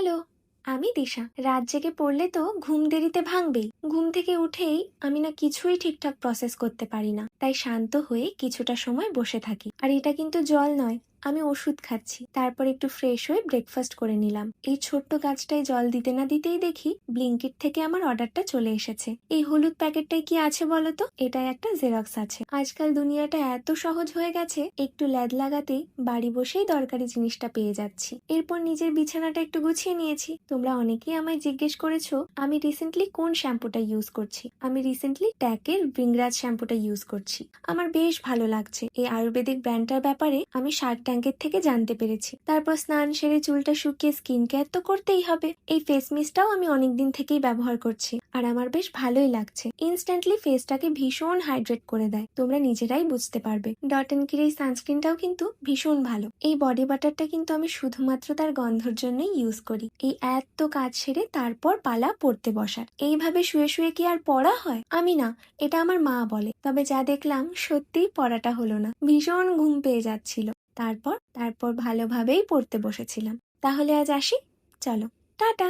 Hello, আমি দিশা। রাত জেগে পড়লে তো ঘুম দেরিতে ভাঙবেই। ঘুম থেকে উঠেই আমি না কিছুই ঠিকঠাক প্রসেস করতে পারি না, তাই শান্ত হয়ে কিছুটা সময় বসে থাকি। আর এটা কিন্তু জল নয়, আমি ওষুধ খাচ্ছি। তারপর একটু ফ্রেশ হয়ে ব্রেকফাস্ট করে নিলাম। এই ছোট্ট গাছটায় জল দিতে না দিতেই দেখি ব্লিঙ্কিট থেকে আমার অর্ডারটা চলে এসেছে। এই হলুদ প্যাকেটটায় কি আছে বলতো? এটাই একটা জেরক্স আছে। আজকাল দুনিয়াটা এত সহজ হয়ে গেছে, একটু ল্যাদ লাগাতেই বাড়ি বসেই দরকারি জিনিসটা পেয়ে যাচ্ছি। এরপর নিজের বিছানাটা একটু গুছিয়ে নিয়েছি। তোমরা অনেকেই আমায় জিজ্ঞেস করেছো আমি রিসেন্টলি কোন শ্যাম্পুটা ইউজ করছি। আমি রিসেন্টলি ট্যাকের ব্রিংরাজ শ্যাম্পুটা ইউজ করছি। আমার বেশ ভালো লাগছে। এই আয়ুর্বেদিক ব্র্যান্ডটার ব্যাপারে আমি শার্ক ট্যাঙ্কের থেকে জানতে পেরেছি। তারপর স্নান সেরে চুলটা শুকিয়ে স্কিন কেয়ার তো করতেই হবে। এই ফেস মিস্টটাও আমি অনেকদিন থেকেই ব্যবহার করছি, আর আমার বেশ ভালোই লাগছে। ইনস্ট্যান্টলি ফেসটাকে ভীষণ হাইড্রেট করে দেয়, তোমরা নিজেরাই বুঝতে পারবে। ডট এন্ড কির এই সানস্ক্রিনটাও কিন্তু ভীষণ ভালো। এই বডি বাটারটা কিন্তু আমি শুধুমাত্র তার গন্ধর জন্যই ইউজ করি। এই এত কাজ সেরে তারপর পালা পড়তে বসার। এইভাবে শুয়ে শুয়ে কি আর পড়া হয়? আমি না, এটা আমার মা বলে। তবে যা দেখলাম সত্যিই পড়াটা হলো না, ভীষণ ঘুম পেয়ে যাচ্ছিল। তারপর ভালোভাবেই পড়তে বসেছিলাম। তাহলে আজ আসি, চলো, টাটা।